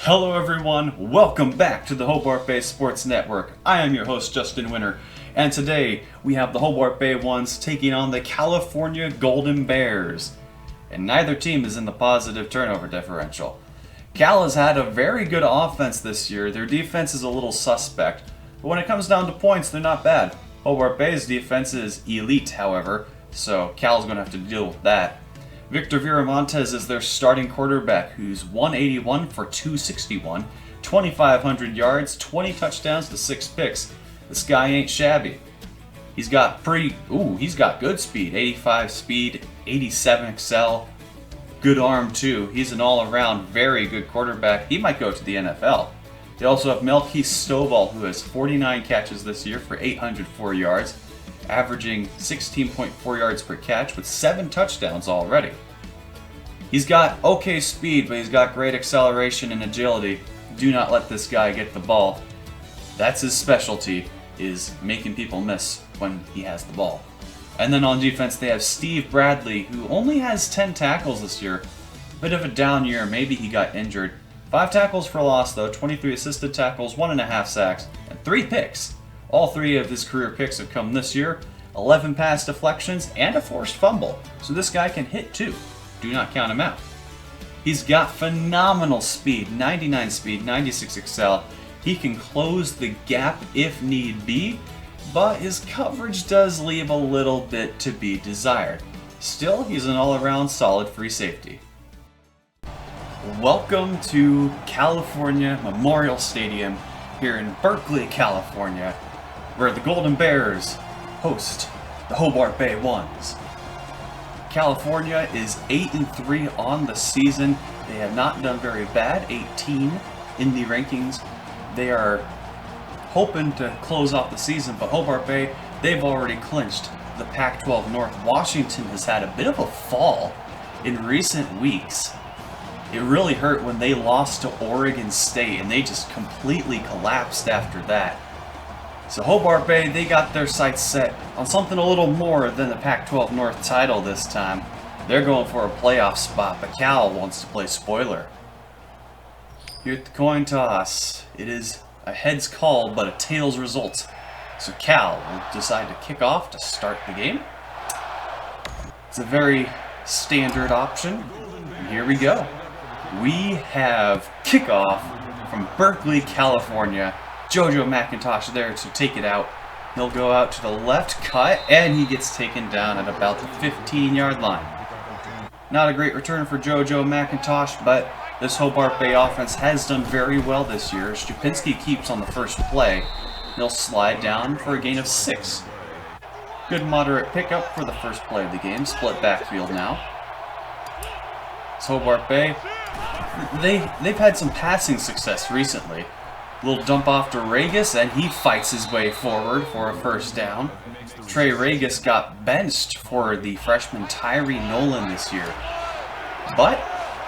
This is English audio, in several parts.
Hello everyone, welcome back to the Hobart Bay Sports Network. I am your host Justin Winter, and today we have the Hobart Bay Ones taking on the California Golden Bears. And neither team is in the positive turnover differential. Cal has had a very good offense this year. Their defense is a little suspect, but when it comes down to points, they're not bad. Hobart Bay's defense is elite, however, so Cal's going to have to deal with that. Victor Viramontes is their starting quarterback, who's 181 for 261, 2,500 yards, 20 touchdowns to 6 picks. This guy ain't shabby. He's got good speed, 85 speed, 87 excel, good arm too. He's an all-around very good quarterback. He might go to the NFL. They also have Melke Stovall, who has 49 catches this year for 804 yards, averaging 16.4 yards per catch with 7 touchdowns already. He's got okay speed, but he's got great acceleration and agility. Do not let this guy get the ball. That's his specialty, is making people miss when he has the ball. And then on defense, they have Steve Bradley, who only has 10 tackles this year. Bit of a down year, maybe he got injured. 5 tackles for loss though, 23 assisted tackles, 1.5 sacks, and 3 picks. All 3 of his career picks have come this year, 11 pass deflections, and a forced fumble. So this guy can hit too. Do not count him out. He's got phenomenal speed, 99 speed, 96 excel. He can close the gap if need be, but his coverage does leave a little bit to be desired. Still, he's an all-around solid free safety. Welcome to California Memorial Stadium here in Berkeley, California, where the Golden Bears host the Hobart Bay Ones. California is 8-3 on the season. They have not done very bad, 18 in the rankings. They are hoping to close off the season, but Hobart Bay, they've already clinched the Pac-12 North. Washington has had a bit of a fall in recent weeks. It really hurt when they lost to Oregon State, and they just completely collapsed after that. So Hobart Bay, they got their sights set on something a little more than the Pac-12 North title this time. They're going for a playoff spot, but Cal wants to play spoiler. Here at the coin toss, it is a heads call, but a tails result. So Cal will decide to kick off to start the game. It's a very standard option, and here we go. We have kickoff from Berkeley, California. JoJo McIntosh there to take it out. He'll go out to the left, cut, and he gets taken down at about the 15-yard line. Not a great return for JoJo McIntosh, but this Hobart Bay offense has done very well this year. Stupinski keeps on the first play. He'll slide down for a gain of 6. Good moderate pickup for the first play of the game. Split backfield now. It's Hobart Bay. They've had some passing success recently. Little dump off to Regis, and he fights his way forward for a first down. Trey Regis got benched for the freshman Tyree Nolan this year. But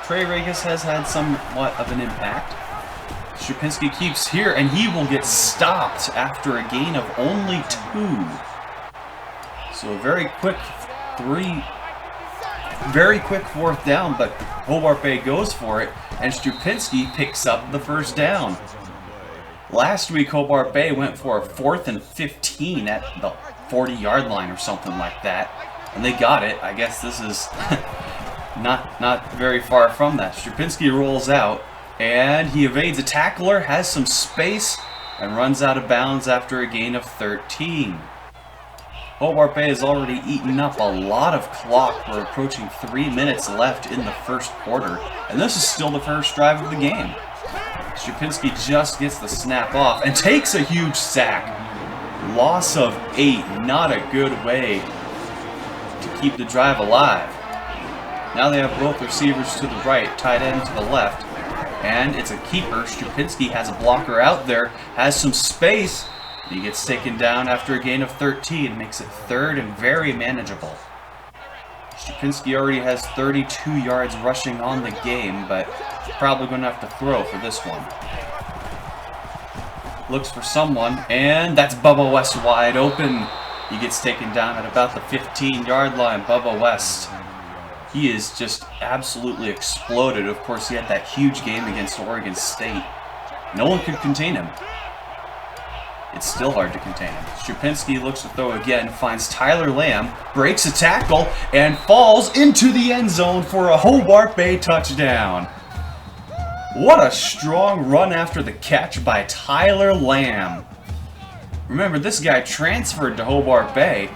Trey Regis has had somewhat of an impact. Stupinski keeps here, and he will get stopped after a gain of only 2. So a very quick fourth down, but Hobart Bay goes for it, and Stupinski picks up the first down. Last week, Hobart Bay went for a 4th and 15 at the 40-yard line or something like that, and they got it. I guess this is not very far from that. Stupinski rolls out, and he evades a tackler, has some space, and runs out of bounds after a gain of 13. Hobart Bay has already eaten up a lot of clock. We're approaching 3 minutes left in the first quarter, and this is still the first drive of the game. Stupinski just gets the snap off and takes a huge sack. Loss of 8, not a good way to keep the drive alive. Now they have both receivers to the right, tight end to the left, and it's a keeper. Stupinski has a blocker out there, has some space. He gets taken down after a gain of 13, makes it 3rd and very manageable. Stupinski already has 32 yards rushing on the game, but probably going to have to throw for this one. Looks for someone, and that's Bubba West wide open. He gets taken down at about the 15-yard line. Bubba West He is just absolutely exploded. Of course, he had that huge game against Oregon State. No one could contain him. It's still hard to contain him. Strupinski looks to throw again, finds Tyler Lamb, breaks a tackle, and falls into the end zone for a Hobart Bay touchdown. What a strong run after the catch by Tyler Lamb. Remember, this guy transferred to Hobart Bay,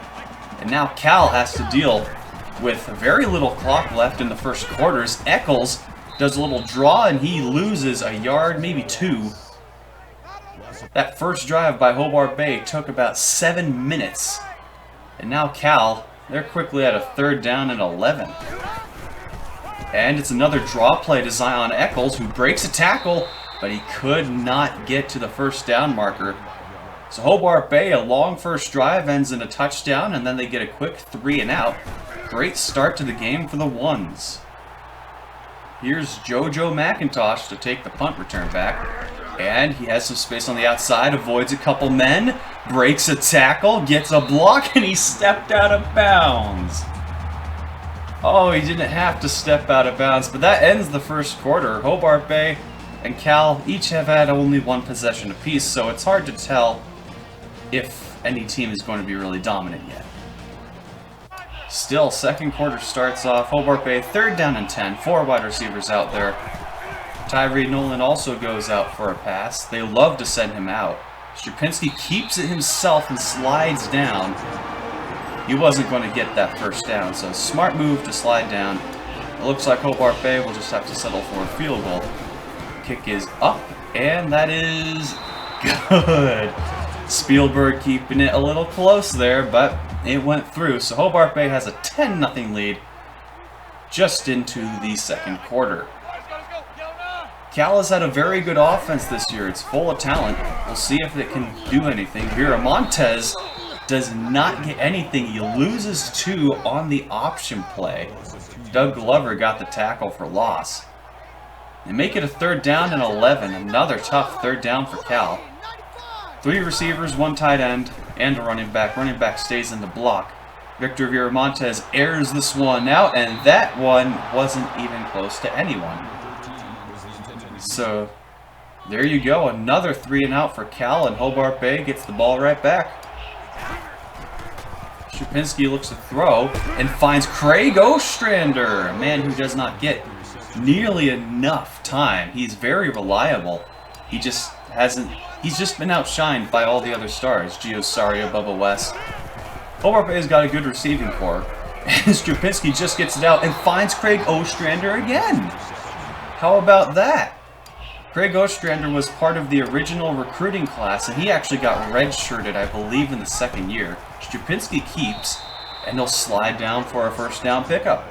and now Cal has to deal with very little clock left in the first quarters. Eccles does a little draw, and he loses a yard, maybe two. That first drive by Hobart Bay took about 7 minutes. And now Cal, they're quickly at a 3rd down and 11. And it's another draw play to Zion Eccles, who breaks a tackle, but he could not get to the first down marker. So Hobart Bay, a long first drive, ends in a touchdown, and then they get a quick 3 and out. Great start to the game for the Ones. Here's JoJo McIntosh to take the punt return back. And he has some space on the outside, avoids a couple men, breaks a tackle, gets a block, and he stepped out of bounds. Oh, he didn't have to step out of bounds, but that ends the first quarter. Hobart Bay and Cal each have had only one possession apiece, so it's hard to tell if any team is going to be really dominant yet. Still, second quarter starts off. Hobart Bay, 3rd down and 10, 4 wide receivers out there. Tyree Nolan also goes out for a pass. They love to send him out. Strupinski keeps it himself and slides down. He wasn't going to get that first down, so smart move to slide down. It looks like Hobart Bay will just have to settle for a field goal. Kick is up, and that is good. Spielberg keeping it a little close there, but it went through. So Hobart Bay has a 10-0 lead just into the second quarter. Cal has had a very good offense this year. It's full of talent. We'll see if it can do anything. Viramontes does not get anything. He loses 2 on the option play. Doug Glover got the tackle for loss. They make it a 3rd down and 11. Another tough 3rd down for Cal. 3 receivers, 1 tight end, and a running back. Running back stays in the block. Victor Viramontes airs this one out, and that one wasn't even close to anyone. So, there you go. Another 3 and out for Cal, and Hobart Bay gets the ball right back. Strupinski looks to throw and finds Craig Ostrander, a man who does not get nearly enough time. He's very reliable. He just hasn't... He's just been outshined by all the other stars. Gio Saria, Bubba West. Hobart Bay's got a good receiving core. And Strupinski just gets it out and finds Craig Ostrander again. How about that? Craig Ostrander was part of the original recruiting class, and he actually got redshirted, I believe, in the 2nd year. Strupinski keeps, and he'll slide down for a first down pickup.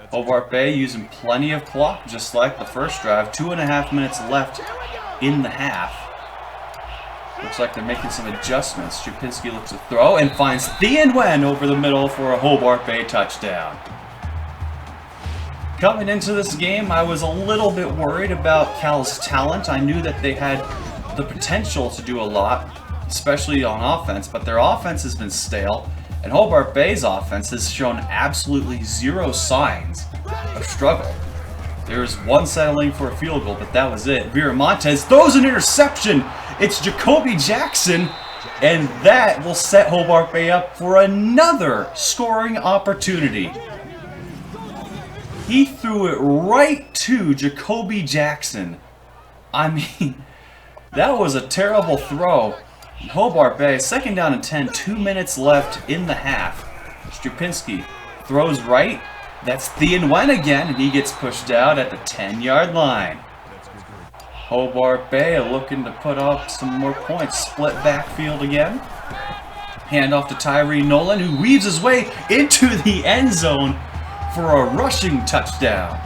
Hobart Bay using plenty of clock, just like the first drive. 2.5 minutes left in the half. Looks like they're making some adjustments. Strupinski looks to throw and finds Thien Nguyen over the middle for a Hobart Bay touchdown. Coming into this game, I was a little bit worried about Cal's talent. I knew that they had the potential to do a lot, especially on offense, but their offense has been stale, and Hobart Bay's offense has shown absolutely 0 signs of struggle. There was one settling for a field goal, but that was it. Viramontes throws an interception. It's Jacoby Jackson, and that will set Hobart Bay up for another scoring opportunity. He threw it right to Jacoby Jackson. I mean, that was a terrible throw. Hobart Bay, 2nd down and 10, 2 minutes left in the half. Strupinski throws right. That's Thien Nguyen again, and he gets pushed out at the 10-yard line. Hobart Bay looking to put up some more points. Split backfield again. Handoff to Tyree Nolan, who weaves his way into the end zone for a rushing touchdown.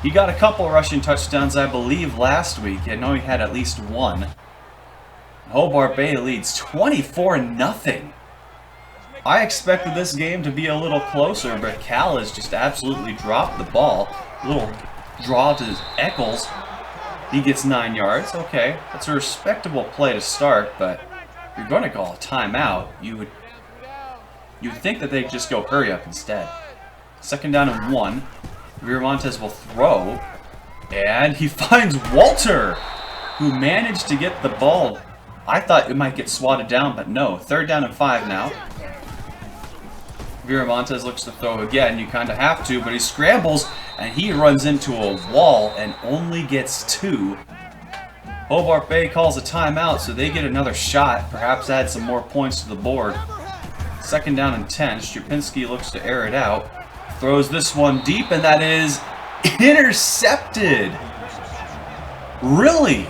He got a couple rushing touchdowns, I believe, last week. I know he had at least one. Hobart Bay leads 24-0. I expected this game to be a little closer, but Cal has just absolutely dropped the ball. A little draw to Eccles. He gets 9 yards. Okay, that's a respectable play to start, but if you're going to call a timeout, you would think that they'd just go hurry up instead. Second down and 1. Viramontes will throw. And he finds Walter, who managed to get the ball. I thought it might get swatted down, but no. Third down and 5 now. Viramontes looks to throw again. You kind of have to, but he scrambles, and he runs into a wall and only gets 2. Hobart Bay calls a timeout, so they get another shot, perhaps add some more points to the board. Second down and 10. Strupinski looks to air it out. Throws this one deep, and that is intercepted. Really?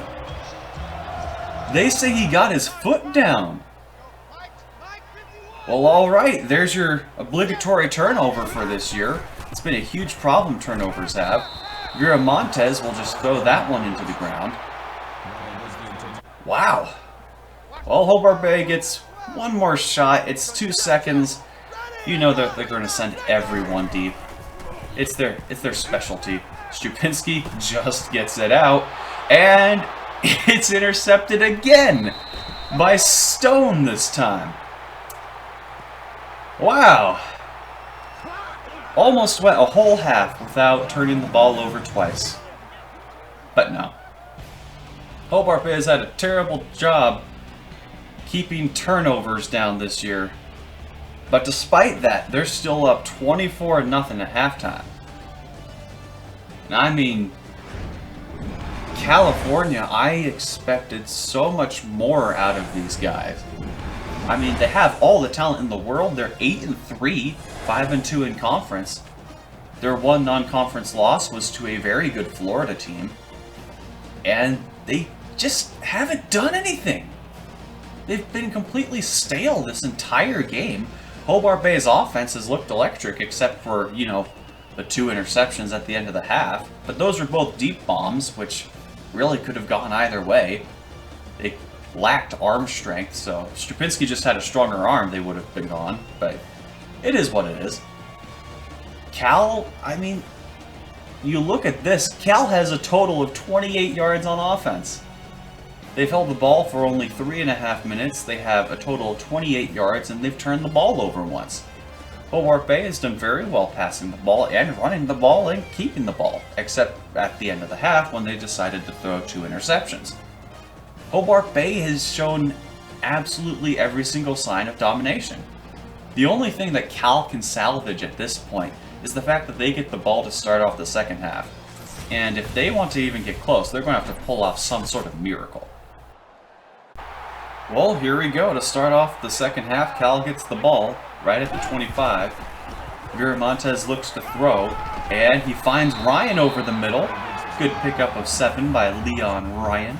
They say he got his foot down. Well, alright, there's your obligatory turnover for this year. It's been a huge problem turnovers have. Viramontes will just throw that one into the ground. Wow. Well, Hobart Bay gets one more shot. It's 2 seconds. You know that they're going to send everyone deep. It's their specialty. Strupinski just gets it out, and it's intercepted again by Stone this time. Wow. Almost went a whole half without turning the ball over twice. But no. Hobart Bay has had a terrible job keeping turnovers down this year. But despite that, they're still up 24-0 at halftime. And I mean, California, I expected so much more out of these guys. I mean, they have all the talent in the world. They're 8-3, 5-2 in conference. Their one non-conference loss was to a very good Florida team. And they just haven't done anything. They've been completely stale this entire game. Hobart Bay's offense has looked electric, except for, you know, the 2 interceptions at the end of the half. But those were both deep bombs, which really could have gone either way. They lacked arm strength, so if Strupinski just had a stronger arm, they would have been gone. But it is what it is. Cal, I mean, you look at this, Cal has a total of 28 yards on offense. They've held the ball for only 3.5 minutes. They have a total of 28 yards, and they've turned the ball over once. Hobart Bay has done very well passing the ball and running the ball and keeping the ball, except at the end of the half when they decided to throw 2 interceptions. Hobart Bay has shown absolutely every single sign of domination. The only thing that Cal can salvage at this point is the fact that they get the ball to start off the second half. And if they want to even get close, they're going to have to pull off some sort of miracle. Well, here we go. To start off the second half, Cal gets the ball right at the 25. Viramontes looks to throw, and he finds Ryan over the middle. Good pickup of 7 by Leon Ryan.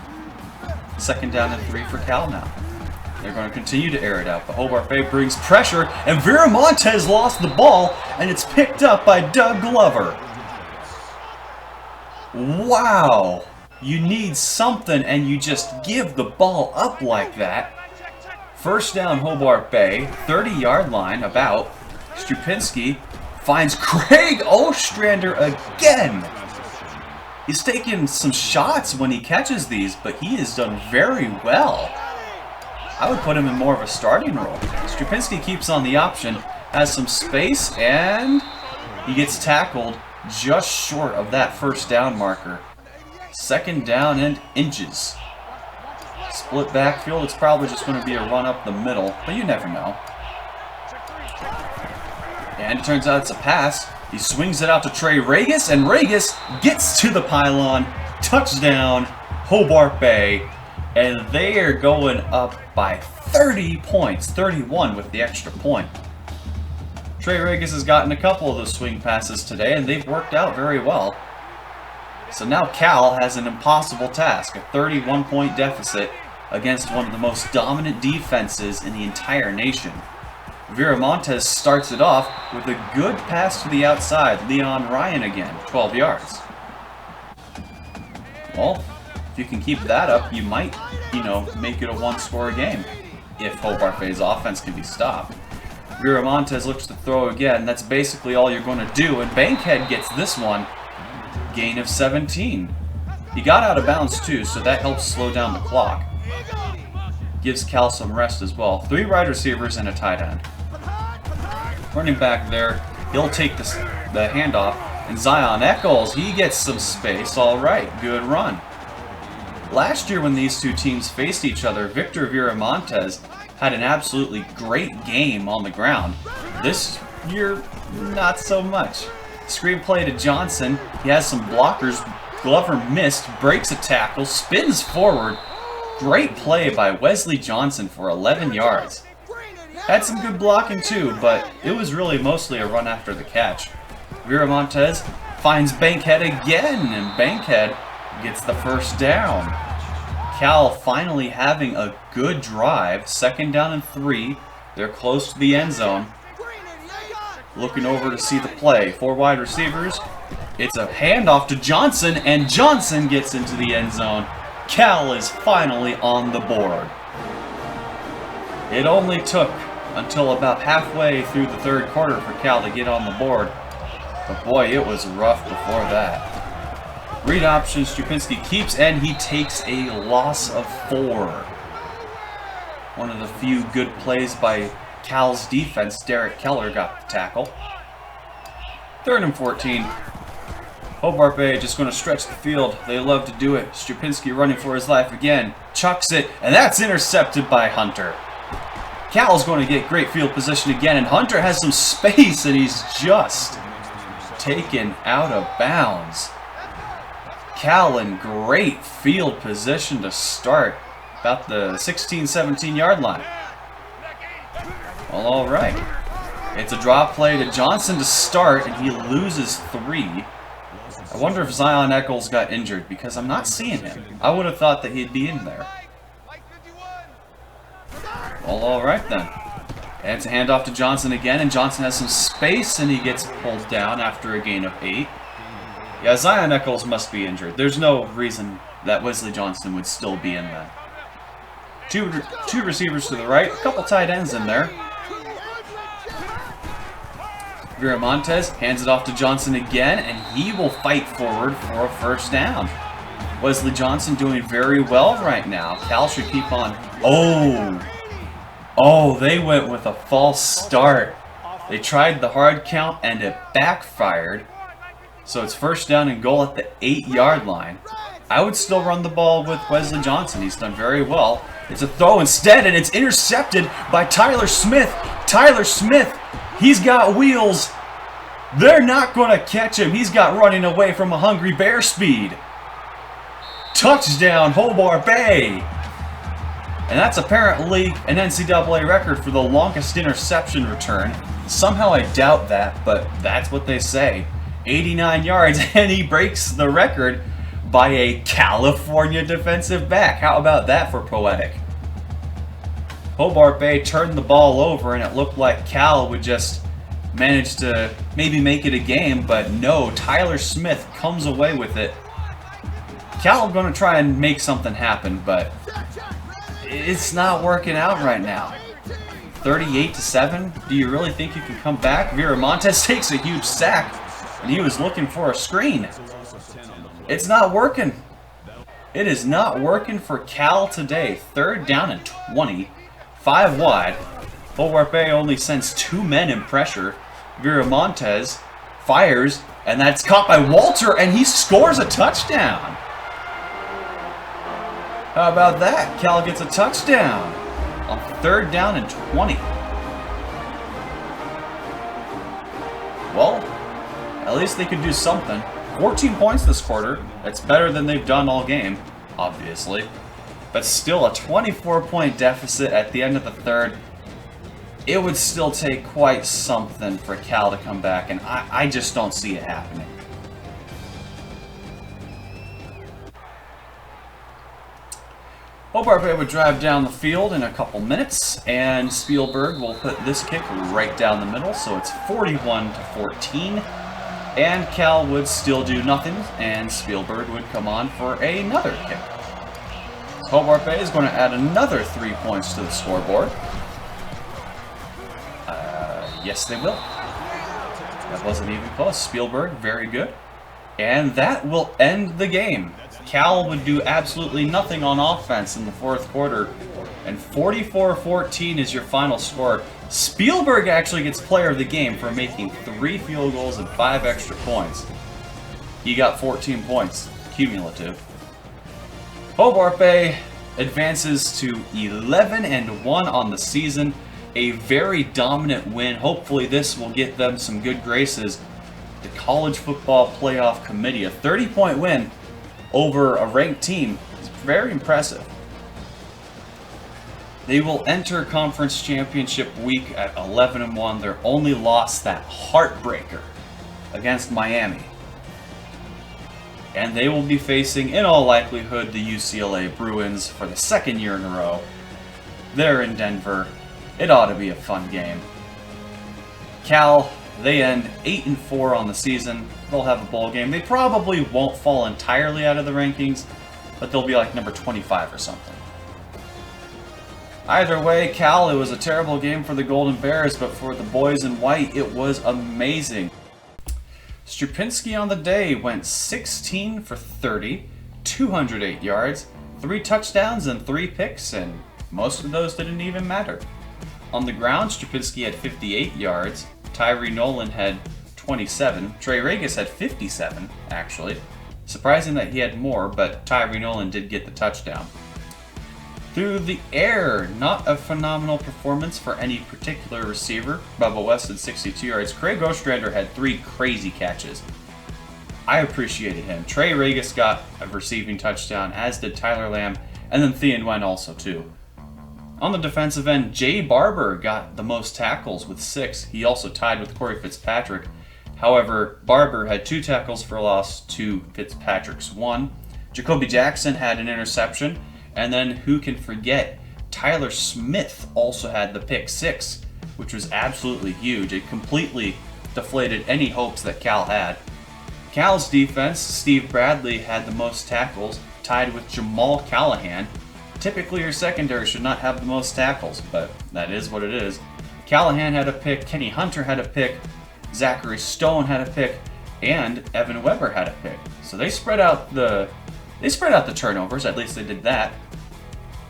Second down and 3 for Cal now. They're going to continue to air it out, but Hobart Bay brings pressure, and Viramontes lost the ball, and it's picked up by Doug Glover. Wow! You need something, and you just give the ball up like that. First down, Hobart Bay, 30-yard line, about. Strupinski finds Craig Ostrander again. He's taken some shots when he catches these, but he has done very well. I would put him in more of a starting role. Strupinski keeps on the option, has some space, and he gets tackled just short of that first down marker. Second down and inches. Split backfield, it's probably just going to be a run up the middle, but you never know. And it turns out it's a pass. He swings it out to Trey Regis, and Regis gets to the pylon. Touchdown, Hobart Bay. And they are going up by 30 points, 31 with the extra point. Trey Regis has gotten a couple of those swing passes today, and they've worked out very well. So now Cal has an impossible task, a 31-point deficit against one of the most dominant defenses in the entire nation. Viramontes starts it off with a good pass to the outside. Leon Ryan again, 12 yards. Well, if you can keep that up, you might, make it a one-score game if Hobart Bay's offense can be stopped. Viramontes looks to throw again. That's basically all you're going to do, and Bankhead gets this one. Gain of 17. He got out of bounds too, so that helps slow down the clock. Gives Cal some rest as well. 3 wide receivers and a tight end. Running back there, He'll take the handoff. And Zion Eccles, he gets some space. All right, good run. Last year when these two teams faced each other, Victor Viramontes had an absolutely great game on the ground. This year, not so much. Screenplay to Johnson. He has some blockers. Glover missed, breaks a tackle, spins forward. Great play by Wesley Johnson for 11 yards. Had some good blocking too, but it was really mostly a run after the catch. Viramontes finds Bankhead again, and Bankhead gets the first down. Cal finally having a good drive. 2nd down and 3. They're close to the end zone. Looking over to see the play. 4 wide receivers. It's a handoff to Johnson, and Johnson gets into the end zone. Cal is finally on the board. It only took until about halfway through the 3rd quarter for Cal to get on the board. But boy, it was rough before that. Read option, Stupinski keeps, and he takes a loss of 4. One of the few good plays by Cal's defense. Derek Keller got the tackle. 3rd and 14. Hobart Bay just going to stretch the field. They love to do it. Stupinski running for his life again. Chucks it, and that's intercepted by Hunter. Cal's going to get great field position again, and Hunter has some space, and he's just taken out of bounds. Cal in great field position to start. About the 16-17 yard line. Well, all right. It's a drop play to Johnson to start, and he loses 3. I wonder if Zion Eccles got injured, because I'm not seeing him. I would have thought that he'd be in there. Well, all right then. And it's a handoff to Johnson again, and Johnson has some space, and he gets pulled down after a gain of 8. Yeah, Zion Eccles must be injured. There's no reason that Wesley Johnson would still be in there. Two receivers to the right, a couple tight ends in there. Viramontes hands it off to Johnson again, and he will fight forward for a 1st down. Wesley Johnson doing very well right now. Cal should keep on. Oh, they went with a false start. They tried the hard count, and it backfired. So it's 1st down and goal at the 8 yard line. I would still run the ball with Wesley Johnson. He's done very well. It's a throw instead, and it's intercepted by Tyler Smith. Tyler Smith, he's got wheels. They're not going to catch him. He's got running away from a hungry bear speed. Touchdown, Hobart Bay. And that's apparently an NCAA record for the longest interception return. Somehow I doubt that, but that's what they say. 89 yards, and he breaks the record by a California defensive back. How about that for poetic? Hobart Bay turned the ball over, and it looked like Cal would just manage to maybe make it a game, but no, Tyler Smith comes away with it. Cal going to try and make something happen, but it's not working out right now. 38-7. Do you really think you can come back? Viramontes takes a huge sack, and he was looking for a screen. It's not working. It is not working for Cal today. 3rd down and 20. 5 wide. Hobart Bay only sends 2 men in pressure. Viramontes fires, and that's caught by Walter, and he scores a touchdown. How about that? Cal gets a touchdown on 3rd down and 20. Well, at least they could do something. 14 points this quarter. That's better than they've done all game, obviously. But still, a 24-point deficit at the end of the 3rd. It would still take quite something for Cal to come back, and I just don't see it happening. Hobart Bay would drive down the field in a couple minutes, and Spielberg will put this kick right down the middle, so it's 41-14. And Cal would still do nothing, and Spielberg would come on for another kick. Hobart Bay is going to add another 3 points to the scoreboard. Yes, they will. That wasn't even close. Spielberg, very good. And that will end the game. Cal would do absolutely nothing on offense in the fourth quarter, and 44-14 is your final score. Spielberg actually gets player of the game for making 3 field goals and 5 extra points. He got 14 points cumulative. Hobart Bay advances to 11-1 on the season. A very dominant win. Hopefully this will get them some good graces. The College Football Playoff Committee, a 30-point win over a ranked team, is very impressive. They will enter Conference Championship Week at 11-1. Their only loss, that heartbreaker against Miami. And they will be facing, in all likelihood, the UCLA Bruins for the second year in a row. They're in Denver. It ought to be a fun game. Cal, they end 8-4 on the season. They'll have a bowl game. They probably won't fall entirely out of the rankings, but they'll be like number 25 or something. Either way, Cal, it was a terrible game for the Golden Bears, but for the boys in white, it was amazing. Strupinski on the day went 16 for 30, 208 yards, 3 touchdowns and 3 picks, and most of those didn't even matter. On the ground, Strupinski had 58 yards, Tyree Nolan had 27, Trey Regis had 57, actually. Surprising that he had more, but Tyree Nolan did get the touchdown. Through the air, not a phenomenal performance for any particular receiver. Bubba West had 62 yards. Craig Ostrander had 3 crazy catches. I appreciated him. Trey Regis got a receiving touchdown, as did Tyler Lamb, and then Thean Wen also too. On the defensive end, Jay Barber got the most tackles with 6. He also tied with Corey Fitzpatrick. However, Barber had 2 tackles for loss to Fitzpatrick's 1. Jacoby Jackson had an interception. And then, who can forget, Tyler Smith also had the pick 6, which was absolutely huge. It completely deflated any hopes that Cal had. Cal's defense, Steve Bradley had the most tackles, tied with Jamal Callahan. Typically, your secondary should not have the most tackles, but that is what it is. Callahan had a pick, Kenny Hunter had a pick, Zachary Stone had a pick, and Evan Weber had a pick. So they spread out the turnovers, at least they did that.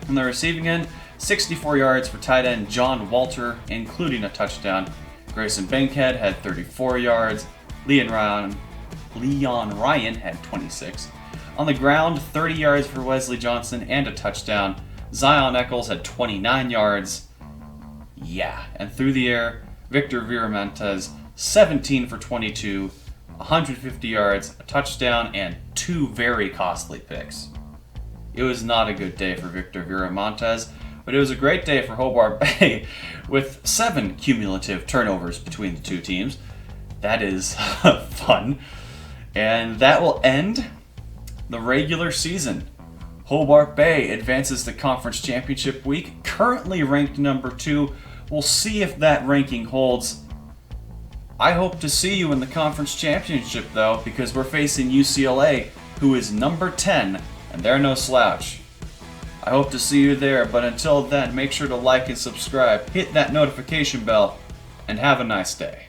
On the receiving end, 64 yards for tight end John Walter, including a touchdown. Grayson Bankhead had 34 yards. Leon Ryan had 26. On the ground, 30 yards for Wesley Johnson and a touchdown. Zion Eccles had 29 yards. Yeah, and through the air, Victor Viramontes, 17 for 22, 150 yards, a touchdown, and 2 very costly picks. It was not a good day for Victor Viramontes, but it was a great day for Hobart Bay with 7 cumulative turnovers between the two teams. That is fun. And that will end the regular season. Hobart Bay advances to Conference Championship Week, currently ranked number 2. We'll see if that ranking holds. I hope to see you in the Conference Championship, though, because we're facing UCLA, who is number 10, and they're no slouch. I hope to see you there, but until then, make sure to like and subscribe, hit that notification bell, and have a nice day.